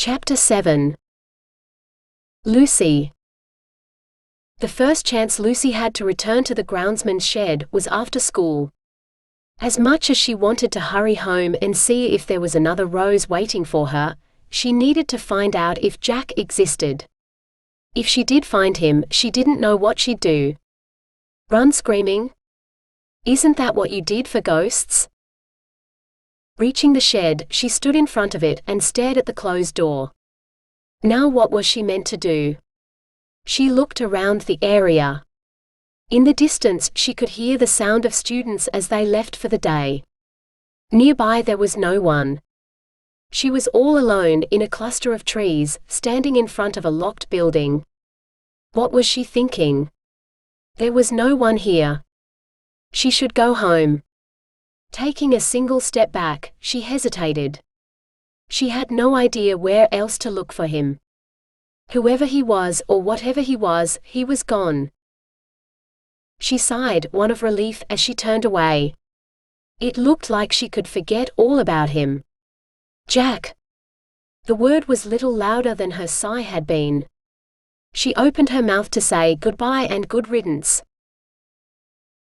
Chapter 7. Lucy. The first chance Lucy had to return to the groundsman's shed was after school. As much as she wanted to hurry home and see if there was another Rose waiting for her, she needed to find out if Jack existed. If she did find him, she didn't know what she'd do. Run screaming? Isn't that what you did for ghosts? Reaching the shed, she stood in front of it and stared at the closed door. Now what was she meant to do? She looked around the area. In the distance she could hear the sound of students as they left for the day. Nearby there was no one. She was all alone in a cluster of trees, standing in front of a locked building. What was she thinking? There was no one here. She should go home. Taking a single step back, she hesitated. She had no idea where else to look for him. Whoever he was or whatever he was gone. She sighed, one of relief, as she turned away. It looked like she could forget all about him. Jack. The word was little louder than her sigh had been. She opened her mouth to say goodbye and good riddance.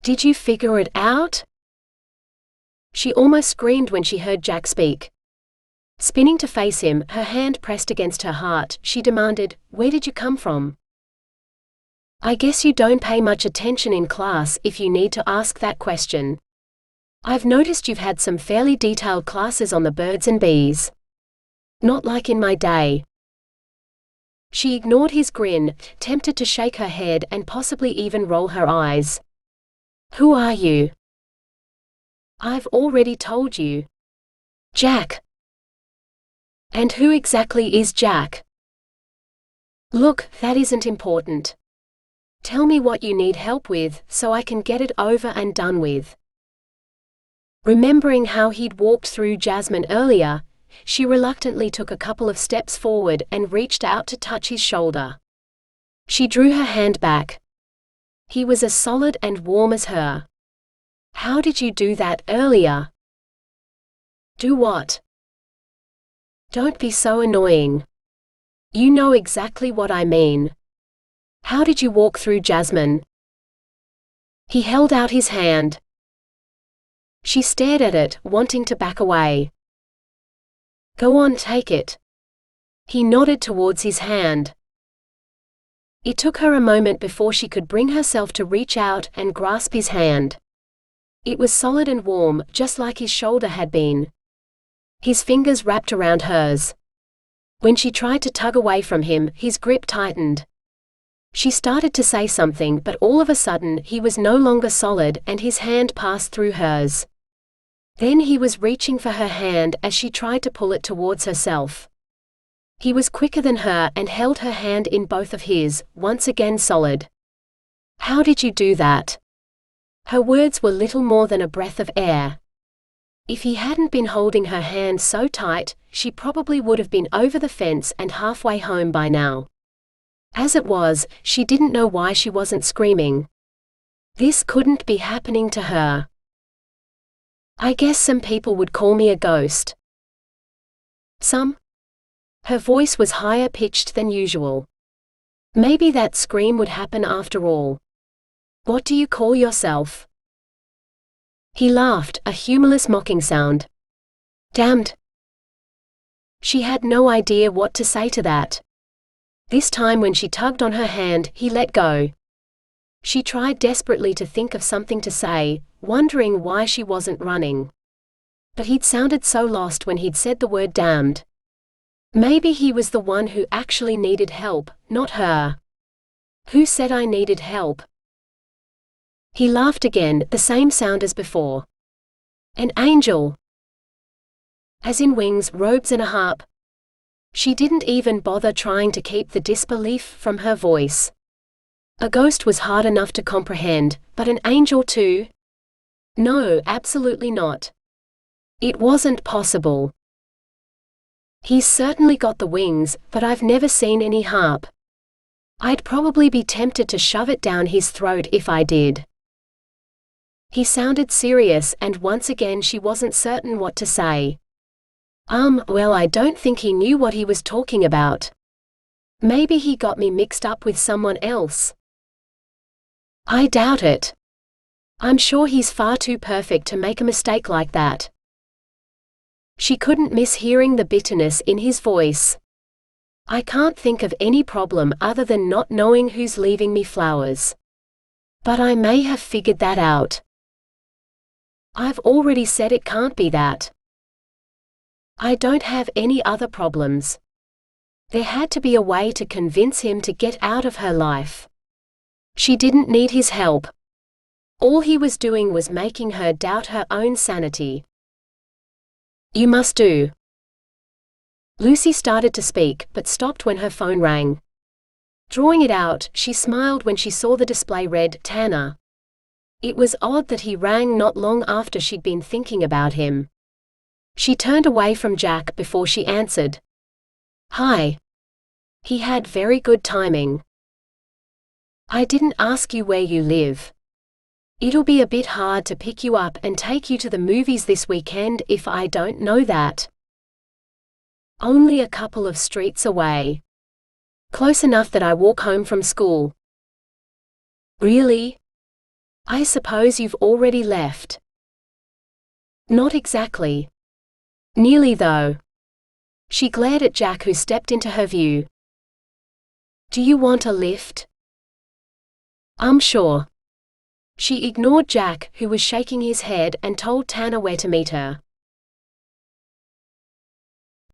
Did you figure it out? She almost screamed when she heard Jack speak. Spinning to face him, her hand pressed against her heart, she demanded, "Where did you come from?" "I guess you don't pay much attention in class if you need to ask that question. I've noticed you've had some fairly detailed classes on the birds and bees. Not like in my day." She ignored his grin, tempted to shake her head and possibly even roll her eyes. "Who are you?" "I've already told you. Jack." "And who exactly is Jack?" "Look, that isn't important. Tell me what you need help with, so I can get it over and done with." Remembering how he'd walked through Jasmine earlier, she reluctantly took a couple of steps forward and reached out to touch his shoulder. She drew her hand back. He was as solid and warm as her. "How did you do that earlier?" "Do what?" "Don't be so annoying. You know exactly what I mean. How did you walk through Jasmine?" He held out his hand. She stared at it, wanting to back away. "Go on, take it." He nodded towards his hand. It took her a moment before she could bring herself to reach out and grasp his hand. It was solid and warm, just like his shoulder had been. His fingers wrapped around hers. When she tried to tug away from him, his grip tightened. She started to say something, but all of a sudden he was no longer solid and his hand passed through hers. Then he was reaching for her hand as she tried to pull it towards herself. He was quicker than her and held her hand in both of his, once again solid. "How did you do that?" Her words were little more than a breath of air. If he hadn't been holding her hand so tight, she probably would have been over the fence and halfway home by now. As it was, she didn't know why she wasn't screaming. This couldn't be happening to her. "I guess some people would call me a ghost." "Some?" Her voice was higher pitched than usual. Maybe that scream would happen after all. "What do you call yourself?" He laughed, a humorless mocking sound. "Damned." She had no idea what to say to that. This time when she tugged on her hand, he let go. She tried desperately to think of something to say, wondering why she wasn't running. But he'd sounded so lost when he'd said the word damned. Maybe he was the one who actually needed help, not her. "Who said I needed help?" He laughed again, the same sound as before. "An angel." "As in wings, robes and a harp?" She didn't even bother trying to keep the disbelief from her voice. A ghost was hard enough to comprehend, but an angel too? No, absolutely not. It wasn't possible. "He's certainly got the wings, but I've never seen any harp. I'd probably be tempted to shove it down his throat if I did." He sounded serious, and once again she wasn't certain what to say. Well, I don't think he knew what he was talking about. Maybe he got me mixed up with someone else. I doubt it. I'm sure he's far too perfect to make a mistake like that. She couldn't miss hearing the bitterness in his voice. I can't think of any problem other than not knowing who's leaving me flowers. But I may have figured that out. I've already said it can't be that. I don't have any other problems. There had to be a way to convince him to get out of her life. She didn't need his help. All he was doing was making her doubt her own sanity. You must do. Lucy started to speak, but stopped when her phone rang. Drawing it out, she smiled when she saw the display read, Tanner. It was odd that he rang not long after she'd been thinking about him. She turned away from Jack before she answered. Hi. He had very good timing. I didn't ask you where you live. It'll be a bit hard to pick you up and take you to the movies this weekend if I don't know that. Only a couple of streets away. Close enough that I walk home from school. Really? I suppose you've already left. Not exactly. Nearly though. She glared at Jack, who stepped into her view. Do you want a lift? I'm sure. She ignored Jack, who was shaking his head, and told Tanner where to meet her.